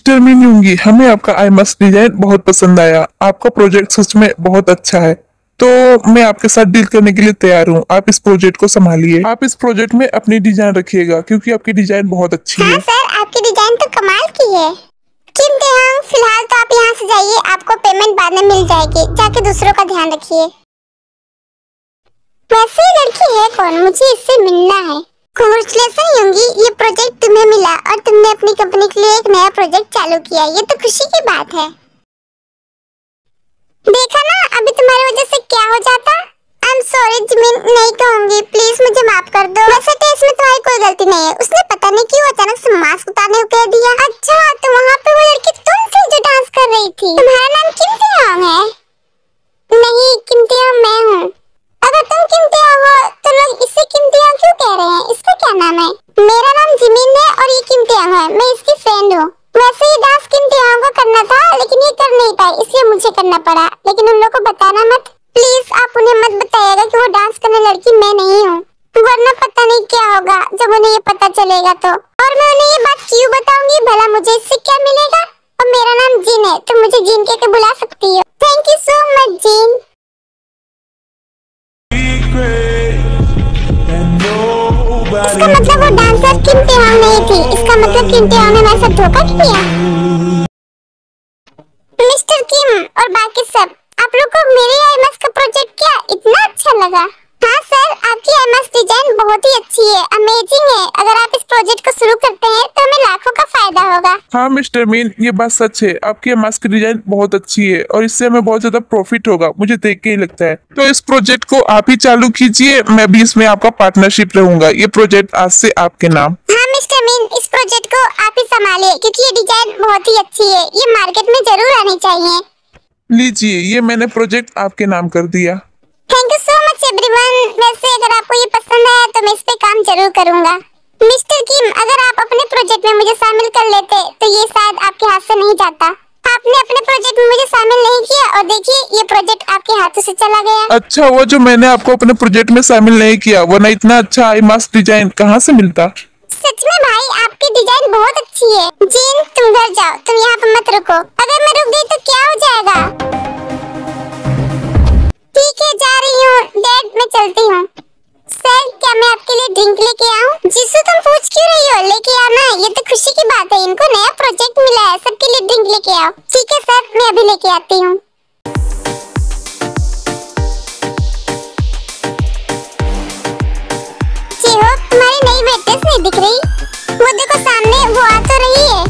Mister mean यूंगी, हमें आपका I must design बहुत पसंद आया। आपका प्रोजेक्ट सच में बहुत अच्छा है, तो मैं आपके साथ डील करने के लिए तैयार हूँ। आप इस प्रोजेक्ट को संभालिए। आप इस प्रोजेक्ट में अपनी डिजाइन रखिएगा क्योंकि आपकी डिजाइन बहुत अच्छी है। हाँ सर, आपकी डिजाइन तो कमाल की है। कीमती हम फिलहाल तो आप यहाँ से जाइए, आपको पेमेंट बाद में मिल जाएगी। जाके दूसरों का ध्यान रखिए। वैसे ये लड़की है कौन? मुझे इससे मिलना है। कांग्रेचुलेशन यूंगी, ये प्रोजेक्ट तुम्हें मिला और तुमने अपनी कंपनी के लिए एक नया प्रोजेक्ट चालू किया। ये तो खुशी की बात है। देखा ना अभी तुम्हारी वजह से क्या हो जाता। आई एम सॉरी जिमिन, नहीं कहूंगी, प्लीज मुझे माफ कर दो। वैसे तो इसमें तुम्हारी कोई गलती नहीं है। उसने पता नहीं क्यों अचानक से मास्क उतारने को कह दिया। अच्छा, तो वहाँ पे वो लड़की तुम थी जो डांस कर रही थी। तुम्हारा नाम किमती आंग है? नहीं, किमती आंग मैं हूँ। अगर तुम किमती आंग हो तो लोग इसे किमती आंग क्यों कह रहे हैं? इसका क्या नाम है? मेरा नाम जिमिन है और ये किमती आंग है। मैं इसकी फ्रेंड हूँ। वैसे ये डांस किमती आंग को करना था लेकिन ये कर नहीं पाई, इसलिए मुझे करना पड़ा। लेकिन उन लोगों को बताना मत प्लीज। आप उन्हें मत बताइएगा कि वो डांस करने लड़की मैं नहीं हूँ, वरना पता नहीं क्या होगा जब उन्हें ये पता चलेगा तो। और मैं उन्हें ये बात क्यों बताऊंगी? भला मुझे इससे क्या मिलेगा? और मेरा नाम जिन है, तुम मुझे जिन कह के बुला सकती हो। थैंक यू सो मच जिन। इसका मतलब वो डांसर किमती आंग नहीं थी। इसका मतलब किमती आंग ने मेरे साथ धोखा किया। मिस्टर किम और बाकी सब, आप लोग को मेरी आईमैक्स का प्रोजेक्ट क्या इतना अच्छा लगा? हाँ सर, आपकी आईमैक्स डिजाइन बहुत ही अच्छी है, अमेजिंग है। अगर आप इस प्रोजेक्ट को शुरू करते हैं तो हमें लाखों का फायदा होगा। हाँ मिस्टर मीन, ये बात सच है। आपकी मास्क डिजाइन बहुत अच्छी है और इससे हमें बहुत ज्यादा प्रॉफिट होगा, मुझे देख के ही लगता है। तो इस प्रोजेक्ट को आप ही चालू कीजिए, मैं भी इसमें आपका पार्टनरशिप रहूंगा। ये प्रोजेक्ट आज से आपके नाम। हाँ मिस्टर मीन, इस प्रोजेक्ट को आप ही संभालिए क्योंकि ये डिजाइन बहुत ही अच्छी है। ये मार्केट में जरूर आनी चाहिए। लीजिए, ये मैंने प्रोजेक्ट आपके नाम कर दिया। Thank you so much everyone. वैसे अगर आपको ये पसंद आया तो मैं इस पे काम जरूर करूंगा। मिस्टर किम, अगर आप अपने प्रोजेक्ट में मुझे शामिल कर लेते तो ये शायद आपके हाथ से नहीं जाता। आपने अपने प्रोजेक्ट में मुझे शामिल नहीं किया और देखिए ये प्रोजेक्ट आपके हाथों से चला गया। अच्छा, वो जो मैंने आपको अपने प्रोजेक्ट में शामिल नहीं किया, वरना इतना अच्छा आई मास्क डिजाइन कहाँ से मिलता? सच में भाई, आपकी डिजाइन बहुत अच्छी है। जिन, तुम घर जाओ, तुम यहाँ पे मत रुको। अगर मैं रुक गई तो क्या हो जाएगा? ठीक है, जा रही हूँ। डैड, मैं चलती हूँ। सर, क्या मैं आपके लिए ड्रिंक लेके आऊँ? जिसू, तुम पूछ क्यों रही हो? लेके आना, ये तो खुशी की बात है। इनको नया प्रोजेक्ट मिला है, सबके लिए ड्रिंक लेके आओ। ठीक है सर, मैं अभी लेके आती हूँ। तुम्हारी नई वेट्रेस नहीं दिख रही? वो देखो सामने, वो आ तो रही है।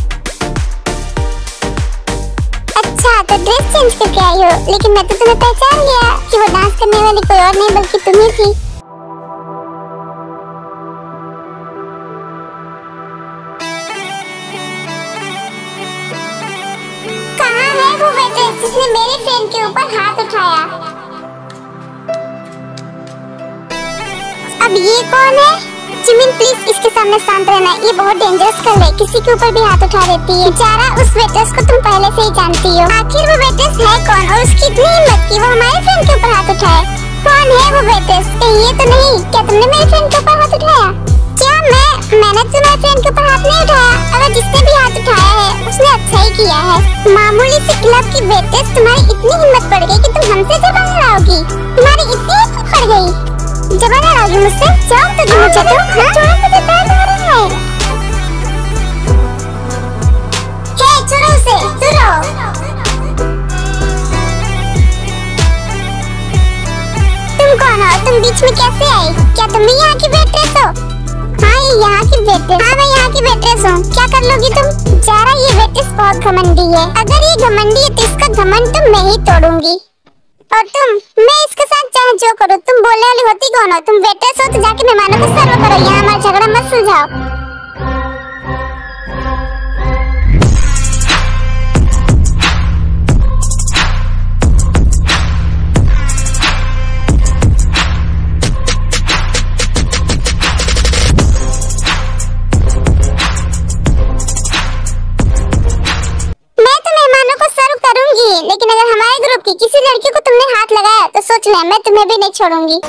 अच्छा, तो ड्रेस चेंज करके आई हो, लेकिन मैं तो तुम्हें पहचान लिया कि वो डांस करने वाली कोई और नहीं बल्कि तुम ही थी। कहाँ है वो वेट्रेस जिसने मेरे फ्रेंड के ऊपर हाथ उठाया? अब ये कौन है? जिमिन, प्लीज इसके सामने शांत रहना। ये बहुत डेंजरस गर्ल है, किसी के ऊपर भी हाथ उठा देती है। जारा, उस वेट्रेस को तुम पहले से ही जानती हो। आखिर वो वेट्रेस है कौन और उसकी इतनी हिम्मत कि वो हमारे फ्रेंड के ऊपर हाथ उठाए? कौन है वो वेट्रेस? कहीं ये तो नहीं क्या तुमने मेरे फ्रेंड के ऊपर हाथ उठाया? क्या मैंने तुम्हारे फ्रेंड के ऊपर हाथ नहीं उठाया। अगर जिसने भी हाथ उठाया है उसने अच्छा ही किया है। मामूली सी क्लब की वेट्रेस, तुम्हारी इतनी हिम्मत पड़ गई कि तुम हमसे जबान लड़ाओगी? तुम्हारी इतनी हिम्मत पड़ गई, जबान लड़ाओगी मुझसे? जाओ तो मुझे तो, हाँ? छोड़ो मुझे, दर्द हो रहा है। हे, छोड़ो उसे, छोड़ो। तुम कौन हो? तुम बीच में कैसे आई? क्या तुम भी यहाँ की वेट्रेस हो? हाँ, ये यहाँ की वेट्रेस। हाँ, मैं यहाँ की वेट्रेस हूँ। क्या कर लोगी तुम? जारा, ये वेट्रेस बहुत घमंडी है। अगर ये घमंडी है तो इसका घमंड तो मैं ही तोड़ूंगी। और तुम, मैं इसके साथ चाहे जो करो। तुम बोलने वाली होती कौन हो? तुम वेट्रेस हो तो जाके मेहमानों को सर्व करो, यहाँ हमारा झगड़ा मत सुलझाओ। लेकिन अगर हमारे ग्रुप की किसी लड़की को तुमने हाथ लगाया तो सोच लें, मैं तुम्हें भी नहीं छोड़ूंगी।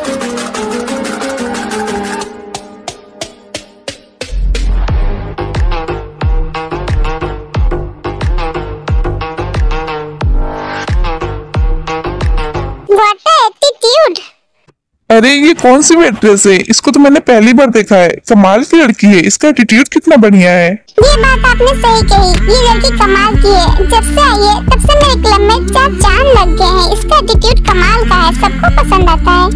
अरे ये कौन सी वेट्रेस है? इसको तो मैंने पहली बार देखा है। कमाल की लड़की है, इसका एटीट्यूड कितना बढ़िया है। ये बात आपने सही कही, ये लड़की कमाल की है। जब से आई है तब से मेरे क्लब में चार चांद लग गए हैं। इसका एटीट्यूड कमाल का है, सबको पसंद आता है।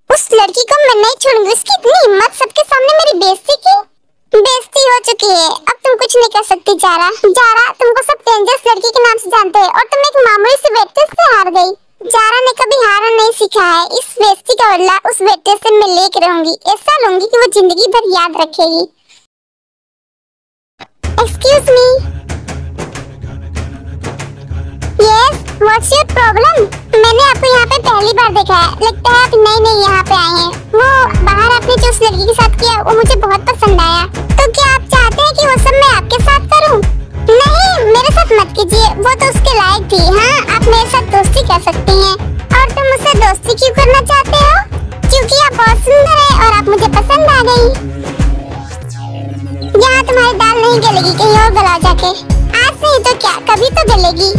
उस लड़की को मैं नहीं छोड़ूंगी। उसकी इतनी हिम्मत, सबके सामने मेरी बेइज्जती की। बेइज्जती हो चुकी है, अब तुम कुछ नहीं कर सकती जारा। जारा, तुमको सब डेंजरस लड़की के नाम से जानते हैं और तुम एक मामूली सी वेट्रेस से हार गई। जारा ने कभी हारना नहीं सीखा है। इस बेइज्जती का बदला उस वेट्रेस से मैं लेकर रहूंगी। ऐसा लूंगी कि वो जिंदगी भर याद रखेगी। Excuse me. Yes, what's your problem? मैंने आपको यहाँ पे पहली बार देखा है। लगता है आप नए यहाँ पे आए हैं। वो बाहर आपने जो उस लड़की के साथ किया वो मुझे बहुत पसंद आया। तो क्या आप चाहते हैं कि वो सब मैं आपके साथ करूं? नहीं, मेरे साथ मत कीजिए, वो तो उसके लायक थी। हाँ, आप मेरे साथ दोस्ती कर सकती हैं। और तुम मुझसे दोस्ती क्यों करना चाहते हो? क्योंकि आप बहुत सुंदर हैं और आप मुझे पसंद आ गई। यहाँ तुम्हारी दाल नहीं गलेगी, कहीं और गला जाके। आज नहीं तो क्या, कभी तो गलेगी।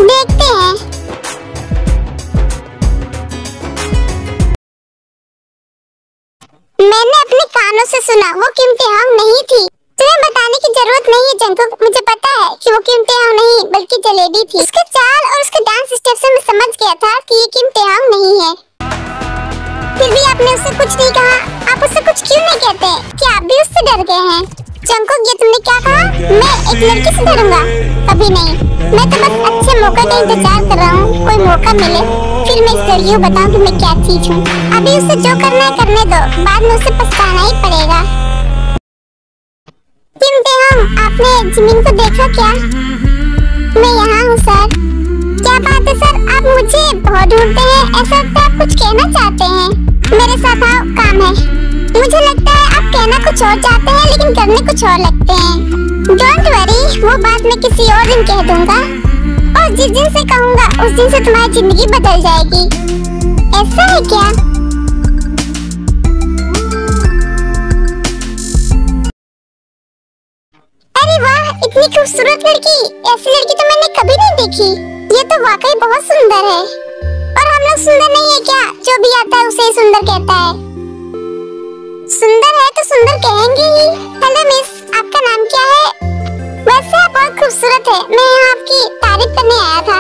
देखते हैं। मैंने अपने कानों से सुना, वो किम्तेहांग नहीं थी। तुम्हें बताने की जरूरत नहीं है जंकुक, मुझे पता है कि वो किम्तेहांग नहीं बल्कि जलेबी थी। उसके चाल और उसके डांस स्टेप से मैं समझ गया था कि ये किम्तेहांग नहीं है। फिर भी आपने उससे कुछ नहीं कहा। आप उससे कुछ क्यों नहीं कहते? क्या आप भी उससे डर गए हैं? जंकुक, ये तुमने क्या कहा? मैं एक लड़की से डरूंगा? कभी नहीं। मैं तो बस अच्छे मौके का इंतजार कर रहा हूँ। कोई मौका मिले फिर मैं इस लड़की को बताऊं कि मैं क्या चीज हूँ। अभी उसे जो करना है करने दो, बाद में उसे पछताना ही पड़ेगा। किम्तेहांग, आपने जिमिन को देखा क्या? मैं यहाँ हूँ सर। क्या बात है सर, आप मुझे बहुत ढूंढते हैं। ऐसा लगता है आप कुछ कहना चाहते हैं। मेरे साथ आओ, काम है। मुझे लगता है आप कहना कुछ और चाहते हैं लेकिन करने कुछ और लगते हैं। डोंट वरी, वो बात मैं किसी और दिन कह दूंगा। और जिस दिन से कहूँगा उस दिन से तुम्हारी जिंदगी बदल जाएगी। ऐसा है क्या? अरे वाह, इतनी खूबसूरत लड़की। ऐसी लड़की तो मैंने कभी नहीं देखी। ये तो वाकई बहुत सुंदर है। और हम लोग सुंदर नहीं है क्या? जो भी आता है उसे सुंदर कहता है। सुंदर है तो सुंदर कहेंगे ही। हेलो मिस, आपका नाम क्या है? वैसे आप बहुत खूबसूरत है। मैं यहाँ आपकी तारीफ करने आया था।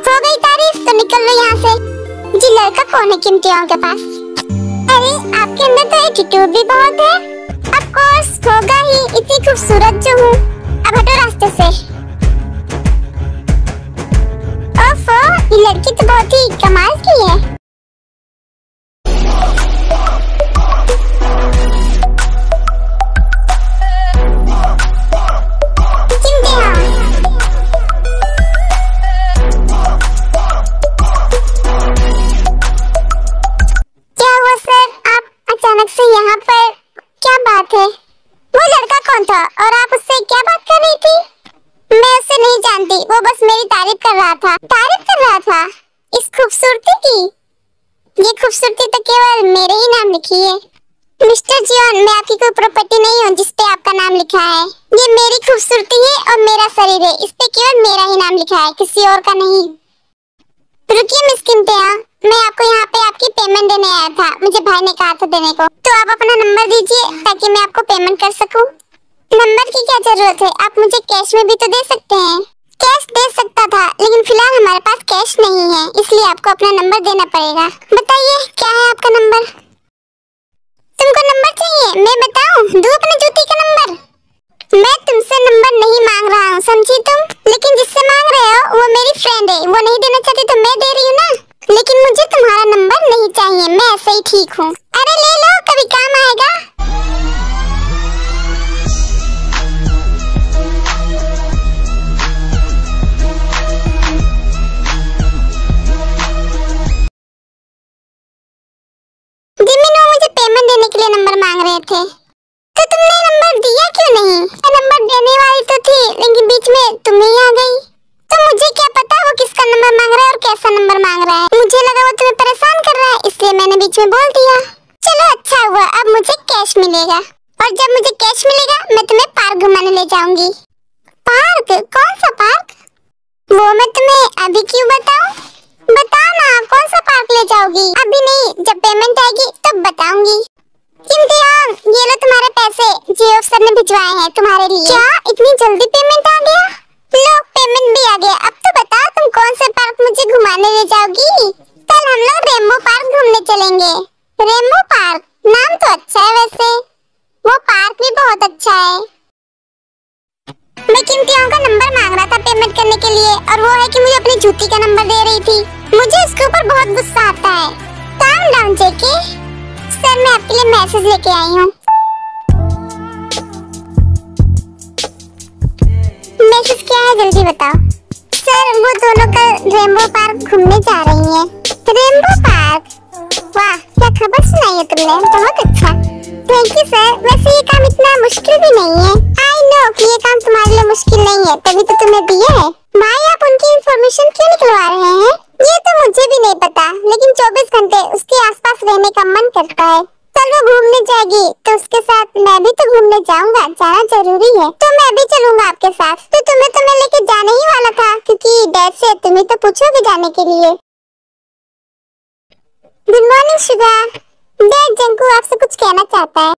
हो गई तारीफ तो निकल लो यहाँ से। जी, लड़का कौन है किम्तेहांग के पास? अरे, आपके अंदर तो एटीट्यूड भी बहुत है। ऑफ कोर्स होगा ही, इतनी खूबसूरत जो हूँ। अब हटो रास्ते से। ओफो, ये लड़की तो बहुत ही कमाल की है। अचानक से यहाँ पर क्या बात है? वो लड़का कौन था और आप उससे क्या बात कर रही थी? मैं उससे नहीं जानती, वो बस मेरी तारीफ कर रहा था। तारीफ कर रहा था इस खूबसूरती की? ये खूबसूरती तो केवल मेरे ही नाम लिखी है। मिस्टर जियोन, मैं आपकी कोई प्रॉपर्टी नहीं हूँ जिस पे आपका नाम लिखा है। ये मेरी खूबसूरती है और मेरा शरीर है। इस पे केवल मेरा ही नाम लिखा है, किसी और का नहीं। रुकिए मिस किम्तेहांग, मैं आपको यहाँ पे आपकी पेमेंट देने आया था। मुझे भाई ने कहा था देने को। तो आप अपना नंबर दीजिए ताकि मैं आपको पेमेंट कर सकूं। नंबर की क्या जरूरत है? आप मुझे कैश में भी तो दे सकते हैं। कैश दे सकता था लेकिन फिलहाल हमारे पास कैश नहीं है, इसलिए आपको अपना नंबर देना पड़ेगा। बताइए क्या है आपका नंबर? तुमको नंबर चाहिए? मैं बताऊं? दूं अपने जूती का नंबर? मैं तुमसे नंबर नहीं मांग रहा हूँ, समझी तुम? लेकिन जिससे मांग रहे हो वो मेरी फ्रेंड है। वो नहीं देना चाहती तो मैं दे रही हूँ ना। लेकिन मुझे तुम्हारा नंबर नहीं चाहिए, मैं ऐसे ही ठीक हूँ। अरे ले लो, कभी काम आएगा। जिमिन, वो मुझे पेमेंट देने के लिए नंबर मांग रहे थे। तो तुमने नंबर दिया क्यों नहीं? मैं नंबर देने वाली तो थी लेकिन बीच में तुम ही आ गई। तो मुझे क्या पता वो किसका नंबर मांग रहा है और कैसा नंबर मांग रहा है। मुझे लगा वो तुम्हें परेशान कर रहा है, इसलिए मैंने बीच में बोल दिया। चलो अच्छा हुआ, अब मुझे कैश मिलेगा और जब मुझे कैश मिलेगा मैं तुम्हें पार्क घुमाने ले जाऊंगी। पार्क? कौन सा पार्क? वो मैं तुम्हें अभी क्यों बताऊं? बताओ ना, कौन सा पार्क ले जाओगी? अभी नहीं, जब पेमेंट आएगी तब बताऊंगी। इम्तियान, ये लो तुम्हारे पैसे, जियो सर ने भिजवाए हैं तुम्हारे लिए। क्या इतनी जल्दी पेमेंट आ गया? लो पेमेंट भी आ गया। अब तो बताओ तुम कौन से पार्क मुझे घुमाने ले जाओगी? कल हम लोग रेमो पार्क घूमने चलेंगे। रेमो पार्क, नाम तो अच्छा है वैसे। वो पार्क भी बहुत अच्छा है। मैं किम्तियान का नंबर मांग रहा था पेमेंट करने के लिए, और वो है कि मुझे अपनी जूती का नंबर दे रही थी। मुझे इसके ऊपर बहुत गुस्सा आता है। काम डाउन जेके। सर मैं आपके लिए मैसेज लेके आई हूँ। मैसेज क्या है जल्दी बताओ। सर वो दोनों कल रेनबो पार्क घूमने जा रही हैं। Rainbow park? वाह, क्या खबर सुनाई है तुमने, बहुत अच्छा। Thank you sir. वैसे ये काम इतना मुश्किल भी नहीं है। आई नो कि ये काम तुम्हारे लिए मुश्किल नहीं है, तभी तो तुम्हें दिया है। भाई आप उनकी इंफॉर्मेशन क्यों निकलवा रहे हैं? ये तो मुझे भी नहीं पता, लेकिन 24 घंटे उसके आसपास रहने का मन करता है। कल वो घूमने जाएगी तो उसके साथ मैं भी तो घूमने जाऊंगा, जाना जरूरी है। तो मैं भी चलूंगा आपके साथ। तो तुम्हें तो मैं लेके जाने ही वाला था, क्योंकि डैड से तुम्हें तो पूछोगे जाने के लिए। Good morning Suga. डैड जंकू आपसे कुछ कहना चाहता है।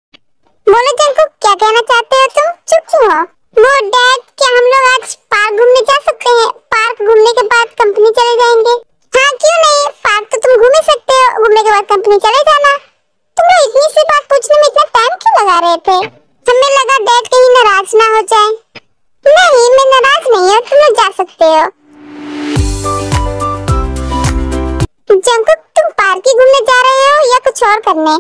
बोलो जंकू, क्या कहना चाहते हो तुम? चुप क्यों हो? वो डैड, क्या हम लोग आज पार्क घूमने जा सकते हैं? पार्क घूमने के बाद कंपनी चले जाएंगे। हाँ क्यों नहीं, पार्क तो तुम घूम ही सकते हो, घूमने के बाद कंपनी चले जाना। तुम लोग इतनी सी बात पूछने में इतना टाइम क्यों लगा रहे थे? हमें लगा डैड कहीं नाराज ना हो जाए। नहीं, मैं नाराज नहीं हूँ, तुम लोग जा सकते हो। जंकुक, तुम पार्क ही घूमने जा रहे हो या कुछ और करने?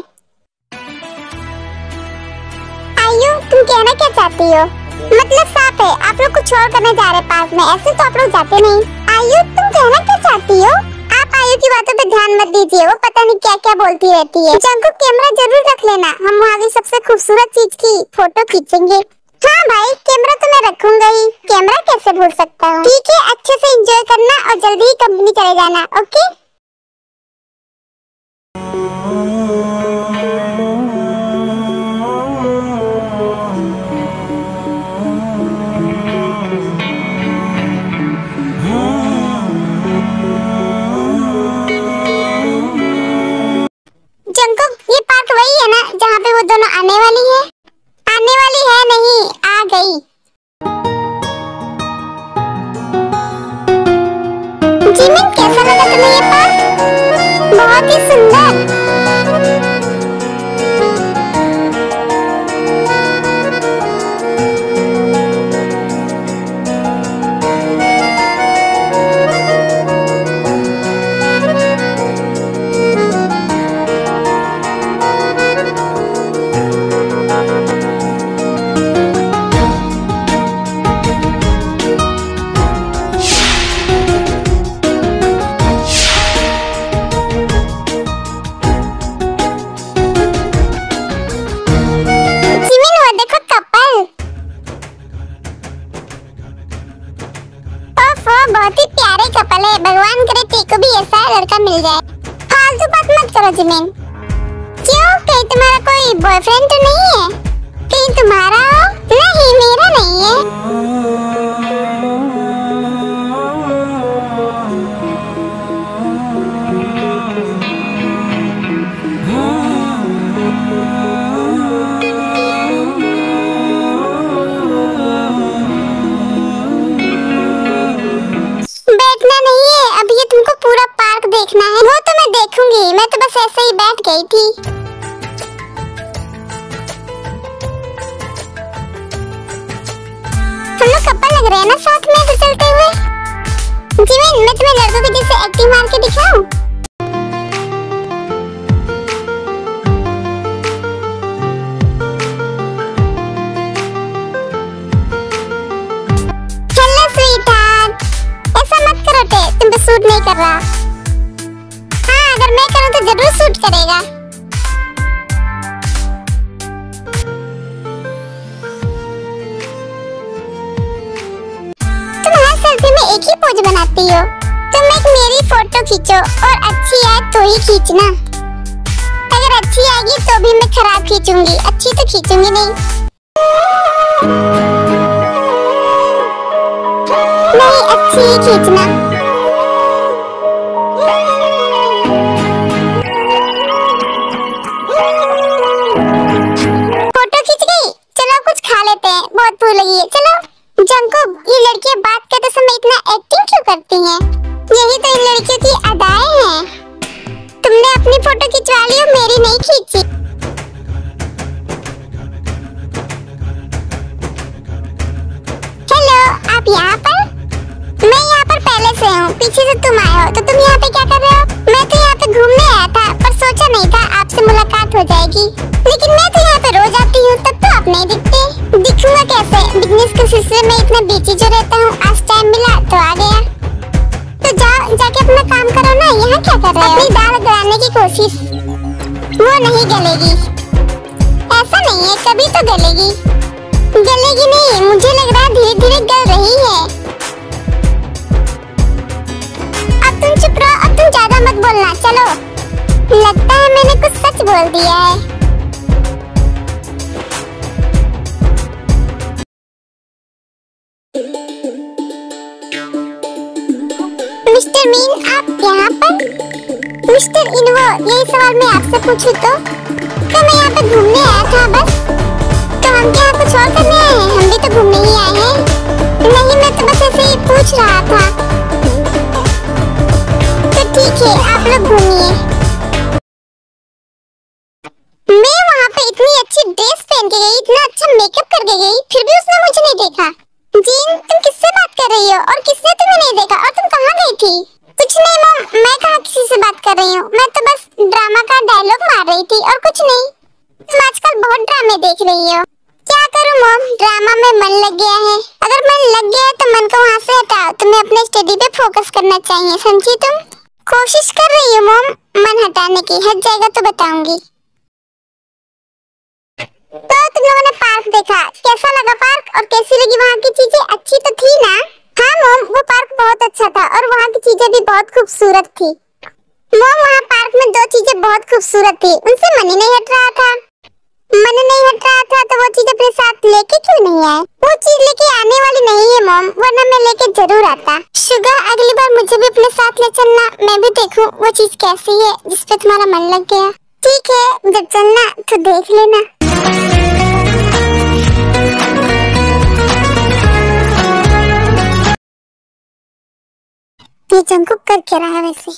आयु, तुम कहना क्या चाहती हो? मतलब साफ है, आप लोग कुछ और करने जा रहे पार्क में, ऐसे तो आप लोग जाते नहीं। आयु, तुम कहना क्या चाहती हो? आप आयु की बातों पे ध्यान मत दीजिए, वो पता नहीं क्या क्या बोलती रहती है। जंकुक, कैमरा जरूर रख लेना, हम वहाँ की सबसे खूबसूरत चीज की फोटो खींचेंगे। हाँ भाई, कैमरा तो मैं रखूंगा ही, कैमरा कैसे भूल सकता हूँ। ठीक है, अच्छे से एंजॉय करना और जल्दी ही कंपनी चले जाना, ओके? जंकुक, ये पार्क वही है ना जहाँ पे वो दोनों आने वाली है? आने वाली है नहीं, आ गई। जिमिन, कैसा लगा तुम्हें ये पार्क? बहुत ही सुंदर। बहुत ही प्यारे कपल है, भगवान करे टीको भी ऐसा लड़का मिल जाए। फालतू बात मत करो जिमिन। क्यों, कहीं तुम्हारा कोई बॉयफ्रेंड तो नहीं है? कहीं तुम्हारा हो? नहीं, मेरा नहीं है। देखना है वो तो मैं देखूंगी, मैं तो बस ऐसे ही बैठ गई थी। हम लोग कपल लग रहे हैं ना साथ में तो चलते हुए। जिमिन, मैं तुम्हें लड़कों के जैसे एक्टिंग मार के दिखाऊं? हेलो स्वीटहार्ट, ऐसा मत करो टे, तुम पे सूट नहीं कर रहा। अगर मैं करूं तो जरूर सूट करेगा। तुम हर सेल्फी में एक ही पोज बनाती हो। तुम एक मेरी फोटो खींचो और अच्छी आए तो ही खींचना। अगर अच्छी आएगी तो भी मैं खराब खींचूंगी, अच्छी तो खींचूंगी नहीं। अच्छी ही खींचना। फोटो खींच गई, चलो कुछ खा लेते हैं, बहुत भूख लगी है। चलो जंकुक, ये लड़कियां बात करते समय इतना एक्टिंग क्यों करती हैं? यही तो इन लड़कियों की अदाएं हैं। तुमने अपनी फोटो खिंचवा ली और मेरी नहीं खींची। हेलो, आप यहाँ पर? मैं यहाँ पर पहले से हूँ, पीछे से तुम आए हो, तो तुम यहाँ पे क्या कर रहे हो? मैं तो यहाँ पे घूमने आया था, पर सोचा नहीं था आपसे मुलाकात हो जाएगी। लेकिन मैं तो यहाँ पे रोज आती हूँ, तब तो आप नहीं दिखते। दिखूंगा कैसे? बिजनेस के सिलसिले में इतना बिजी जो रहता हूँ, आज टाइम मिला तो आ गया। तो जाओ, जाके अपना काम करो ना, यहाँ क्या कर रहे हो? अपनी दाल गलाने की कोशिश, वो नहीं गलेगी। ऐसा नहीं है, कभी तो गलेगी। गलेगी नहीं, मुझे लग रहा है धीरे धीरे गल रही है। अब तुम चुप रहो, अब तुम ज्यादा मत बोलना। चलो, लगता है मैंने कुछ सच बोल दिया है। मिस्टर मीन, आप यहाँ पर? मिस्टर इनवो, यही सवाल मैं आपसे पूछूं तो मैं यहाँ पे घूमने आया था बस। तो हम क्या कुछ और करने आए हैं? हम भी तो घूमने ही आए हैं। नहीं, मैं तो बस ऐसे ही पूछ रहा था। तो ठीक है, आप लोग घूमिए। मैं वहाँ पे इतनी अच्छी ड्रेस पहन के गई, इतना अच्छा मेकअप करके गई, फिर भी उसने मुझे नहीं देखा। जीन, तुम किससे बात कर रही हो और किसने तुम्हें नहीं देखा? और तुम कहाँ गई थी? कुछ नहीं मॉम, मैं कहाँ किसी से बात कर रही हूँ, मैं तो बस ड्रामा का डायलॉग मार रही थी और कुछ नहीं। तुम आजकल बहुत ड्रामे देख रही हो। क्या करूँ मॉम, ड्रामा में मन लग गया है। अगर मन लग गया है तो मन को वहाँ से हटाओ। तुम्हें अपने स्टडी पे फोकस करना चाहिए, समझी तुम? कोशिश कर रही हो मॉम मन हटाने की, हट जाएगा तो बताऊंगी। तो तुम लोगों ने पार्क देखा, कैसा लगा पार्क और कैसी लगी वहाँ की चीजें? अच्छी तो थी ना? हाँ मॉम, वो पार्क बहुत अच्छा था और वहाँ की चीजें भी बहुत खूबसूरत थी। मॉम, वहाँ पार्क में दो चीजें बहुत खूबसूरत थी, उनसे मन ही नहीं हट रहा था। मन नहीं हट रहा था तो वो चीज अपने साथ लेके क्यों नहीं आए? वो चीज लेके आने वाली नहीं है मॉम, वरना मैं लेके जरूर आता। शुगर, अगली बार मुझे भी अपने साथ ले चलना, मैं भी देखूं वो चीज कैसी है जिसपे तुम्हारा मन लग गया। ठीक है, जब चलना तो देख लेना। ये जंकुक कर क्या रहा है वैसे?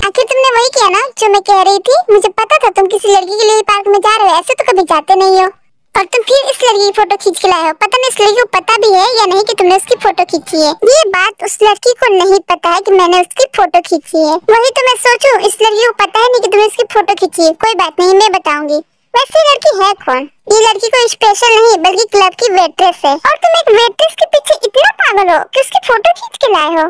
आखिर तुमने वही किया ना जो मैं कह रही थी। मुझे पता था तुम किसी लड़की के लिए पार्क में जा रहे हो, ऐसे तो कभी जाते नहीं हो। और तुम फिर इस लड़की की फोटो खींच के लाए हो। पता नहीं इस लड़की को पता भी है या नहीं कि तुमने उसकी फोटो खींची है। ये बात उस लड़की को नहीं पता है कि मैंने उसकी फोटो खींची है। वही तो मैं सोचूं, इस लड़की को पता है नहीं कि तुमने उसकी फोटो खींची है। कोई बात नहीं, मैं बताऊंगी। वैसे लड़की है कौन? ये लड़की कोई स्पेशल नहीं बल्कि क्लब की वेट्रेस है। और तुम एक वेट्रेस के पीछे इतना पागल हो कि उसकी फोटो खींच के लाए हो।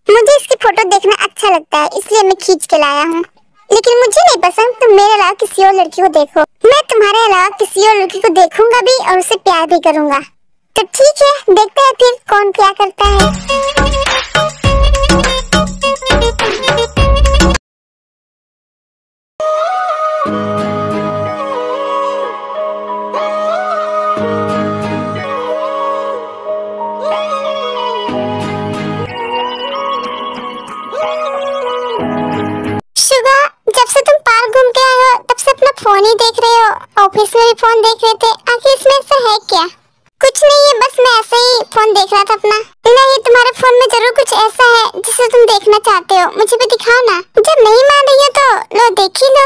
मुझे इसकी फोटो देखना अच्छा लगता है, इसलिए मैं खींच के लाया हूँ। लेकिन मुझे नहीं पसंद तुम मेरे अलावा किसी और लड़की को देखो। मैं तुम्हारे अलावा किसी और लड़की को देखूंगा भी और उसे प्यार भी करूंगा। तो ठीक है, देखते हैं फिर कौन क्या करता है। जब से तुम पार्क घूम के आए हो तब से अपना फोन ही देख रहे हो। ऑफिस में भी फोन देख रहे थे, आखिर इसमें ऐसा है क्या? कुछ नहीं है, बस मैं ऐसे ही फोन देख रहा था अपना। नहीं, तुम्हारे फोन में जरूर कुछ ऐसा है जिसे तुम देखना चाहते हो। मुझे भी दिखाओ ना। जब नहीं मान रही हो तो लो, देख ही लो।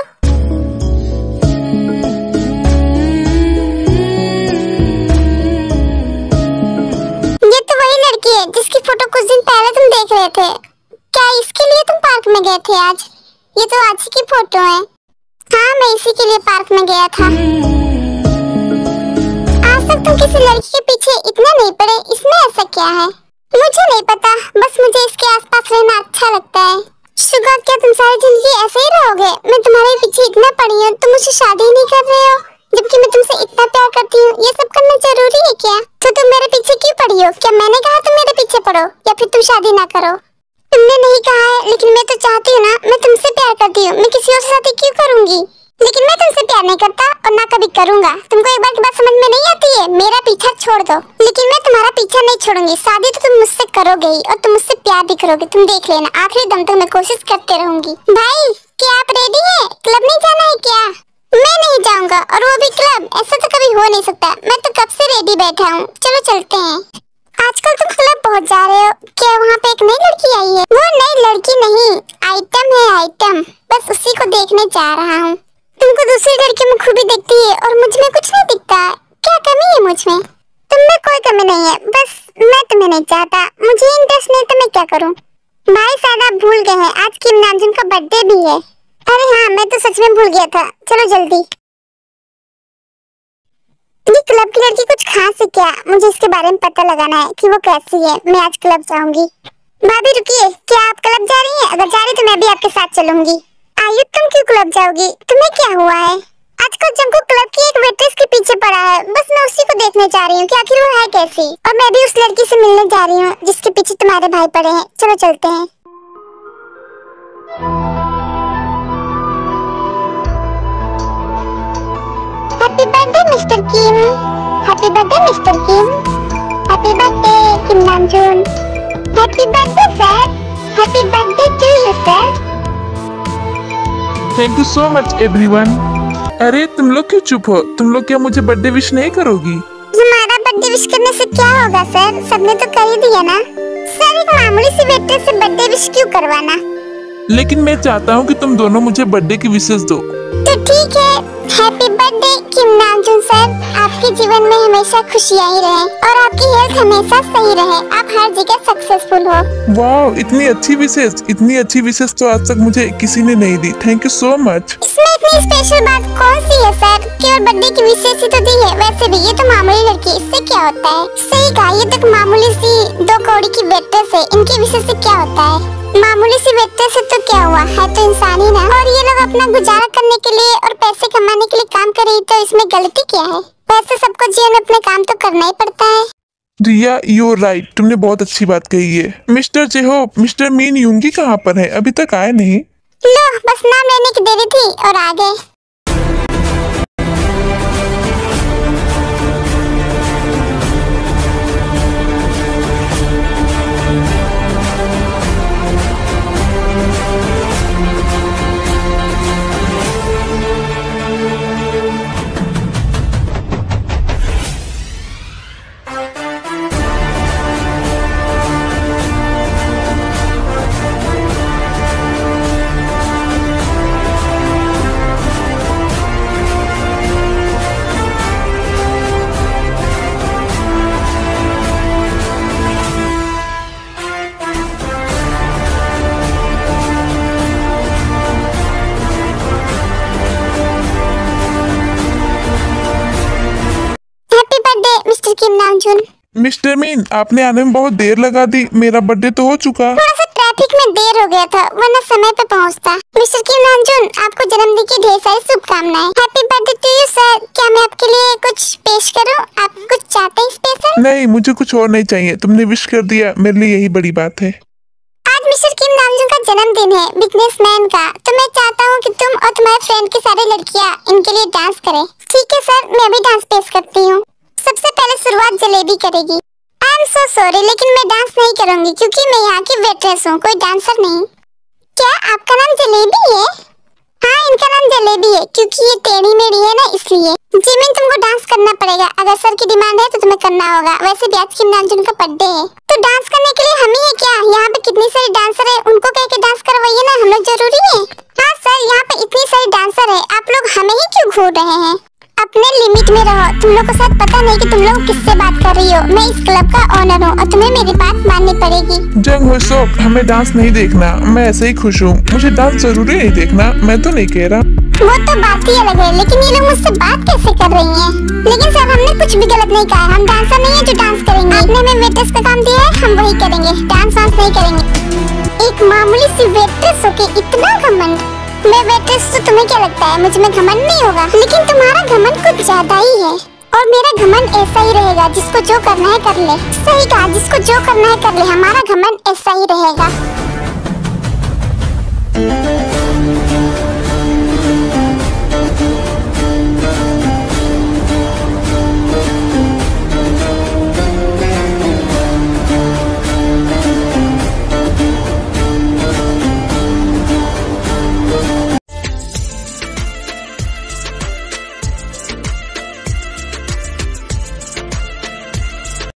ये तो वही लड़की है जिसकी फोटो कुछ दिन पहले तुम देख रहे थे। क्या इसके लिए तुम पार्क में गए थे आज? ये तो आज की फोटो है। हाँ, मैं इसी के लिए पार्क में गया था। आज तक तुम किसी लड़की के पीछे इतना नहीं पड़े, इसमें ऐसा क्या है? मुझे नहीं पता, बस मुझे इसके आसपास रहना अच्छा लगता है। शुगर, क्या तुम सारी जिंदगी ऐसे ही रहोगे? मैं तुम्हारे पीछे इतना पड़ी हूँ, तुम मुझसे शादी ही नहीं कर रहे हो, जबकि मैं तुमसे इतना प्यार करती हूँ। ये सब करना जरूरी है क्या? तो तुम मेरे पीछे क्यों पड़ी हो? क्या मैंने कहा तुम मेरे पीछे पड़ो या फिर तुम शादी ना करो? तुमने नहीं कहा है, लेकिन मैं तो चाहती हूँ ना, मैं तुमसे प्यार करती हूँ। मैं किसी और से शादी क्यों करूँगी? लेकिन मैं तुमसे प्यार नहीं करता और ना कभी करूंगा। तुमको एक बार की बात समझ में नहीं आती है? मेरा पीछा छोड़ दो। लेकिन मैं तुम्हारा पीछा नहीं छोड़ूंगी। शादी तो तुम मुझसे करोगे ही और तुम मुझसे प्यार भी करोगे। तुम देख लेना, आखिरी दम तक मैं कोशिश करते रहूंगी। भाई क्या आप रेडी हैं? क्लब नहीं जाना है क्या? मैं नहीं जाऊंगा, और वो भी क्लब। ऐसा तो कभी हो नहीं सकता। मैं तो कब से रेडी बैठा हूँ। चलो चलते हैं। आजकल तुम क्लब बहुत जा रहे हो। क्या वहाँ पे एक नई लड़की आई है? वो नई लड़की नहीं, आइटम है आइटम। बस उसी को देखने जा रहा हूँ। तुमको दूसरी लड़की में खूबी दिखती है और मुझ में कुछ नहीं दिखता। क्या कमी है मुझ में? तुम में कोई कमी नहीं है, बस मैं तुम्हें नहीं चाहता। मुझे इंटरेस्ट नहीं तो मैं क्या करूँ? भाई शायद आप भूल गए हैं, आज किम नामजून का बर्थडे भी है। अरे हाँ, मैं तो सच में भूल गया था। चलो जल्दी। ये क्लब की लड़की कुछ खास है क्या? मुझे इसके बारे में पता लगाना है कि वो कैसी है। मैं आज क्लब जाऊंगी। भाभी रुकिए, क्या आप क्लब जा रही हैं? अगर जा रही तो मैं भी आपके साथ चलूंगी। आयु, तुम क्यों क्लब जाओगी? तुम्हें क्या हुआ है? आजकल जंको क्लब की एक वेट्रेस के पीछे पड़ा है। बस मैं उसी को देखने जा रही हूँ कि आखिर वो है कैसी। और मैं भी उस लड़की से मिलने जा रही हूँ जिसके पीछे तुम्हारे भाई पड़े हैं। चलो चलते हैं। Happy birthday mister Kim. Happy birthday mister Kim. Happy birthday Kim Namjoon. Happy birthday sir. Happy birthday to you sir. Thank you so much everyone. अरे तुम लोग क्यों चुप हो? तुम लोग क्या मुझे बर्थडे विश नहीं करोगी? हमारा बर्थडे विश करने से क्या होगा सर? सबने तो कर ही दिया ना। सर एक मामूली सी वेटर से बर्थडे विश क्यों करवाना? लेकिन मैं चाहता हूँ कि तुम दोनों मुझे बर्थडे की विशेष दो। तो ठीक है। Happy birthday Kim Namjoon sir. आपके जीवन में हमेशा खुशियाँ ही रहे और आपकी हेल्थ हमेशा सही रहे। आप हर जगह सक्सेसफुल हो। वाह, इतनी अच्छी विशेष तो आज तक मुझे किसी ने नहीं दी। Thank you so much. इसमें इतनी स्पेशल बात कौन सी है सर? केवल बर्थडे की विशेष ही तो दी है। वैसे भी ये तो मामूली लड़की, इससे क्या होता है? सही कहा, ये तो मामूली सी 2 कौड़ी की वेट्रेस है। इनकी विशेष से क्या होता है? मामूली सी वेट्रेस से तो क्या हुआ, है तो इंसान ही ना। और ये लोग अपना गुजारा करने के लिए और पैसे कमाने के लिए काम कर रही, तो इसमें गलती क्या है? वैसे सबको जीवन में अपने काम तो करना ही पड़ता है। रिया, यू आर राइट। तुमने बहुत अच्छी बात कही है। मिस्टर जेहोप, मिस्टर मीन यूंगी कहाँ पर है? अभी तक आए नहीं। लो, बस नाम लेने की देरी थी और आ गए। मिस्टर किम नामजून। मिस्टर मीन, आपने आने में बहुत देर लगा दी। मेरा बर्थडे तो हो चुका। थोड़ा सा ट्रैफिक में देर हो गया था, वरना समय पे पहुंचता। मिस्टर किम नामजून, आपको जन्मदिन की ढेर सारी शुभकामनाएं। Happy birthday to you sir. क्या मैं आपके लिए कुछ पेश करूं? आप कुछ चाहते हैं स्पेशल? नहीं, मुझे कुछ और नहीं चाहिए। तुमने विश कर दिया, मेरे लिए यही बड़ी बात है। आज मिस्टर किम नामजून का जन्मदिन है, बिजनेसमैन का। तो मैं चाहता हूँ कि तुम और तुम्हारे फ्रेंड की सारी लड़कियाँ इनके लिए डांस करें। ठीक है सर, मैं भी डांस पेश करती हूँ। सबसे पहले शुरुआत जलेबी करेगी। आई एम सो सॉरी, लेकिन मैं डांस नहीं करूंगी क्योंकि मैं यहाँ की वेट्रेस हूँ, कोई डांसर नहीं। क्या आपका नाम जलेबी है? हाँ, इनका नाम जलेबी है क्योंकि ये टेढ़ी मेढ़ी है ना, इसलिए। जिमिन, तुमको डांस करना पड़ेगा। अगर सर की डिमांड है तो तुम्हें करना होगा। वैसे भी आज किम नामजून का बर्थडे है, तो डांस करने के लिए हम ही है क्या? यहाँ पे कितनी सारी डांसर है, उनको कह के डांस करवाइए ना। हम लोग जरूरी है? हाँ सर, यहाँ पे इतनी सारी डांसर है, आप लोग हमें ही क्यों घूर रहे हैं? अपने लिमिट में रहो। तुम लोग को शायद पता नहीं कि तुम लोग किससे बात कर रही हो। मैं इस क्लब का ओनर हूँ और तुम्हें मेरी बात माननी पड़ेगी। जंग हो शौक, हमें डांस नहीं देखना। मैं ऐसे ही खुश हूँ। मुझे डांस जरूरी नहीं देखना, मैं तो नहीं कह रहा। वो तो बात ही अलग है, लेकिन ये लोग मुझसे बात कैसे कर रही हैं? लेकिन सर, हमने कुछ भी गलत नहीं कहा। हम डांसर नहीं है जो डांस करेंगे। आपने हमें वेट्रेस का काम दिया है, हम वही करेंगे। डांस वांस नहीं करेंगे। एक मामूली सी वेट्रेस होके इतना घमंड। मैं वेट्रेस तो तुम्हें क्या लगता है मुझ में घमंड नहीं होगा? लेकिन तुम्हारा घमंड कुछ ज्यादा ही है। और मेरा घमंड ऐसा ही रहेगा, जिसको जो करना है कर ले। सही कहा, जिसको जो करना है कर ले। हमारा घमंड ऐसा ही रहेगा।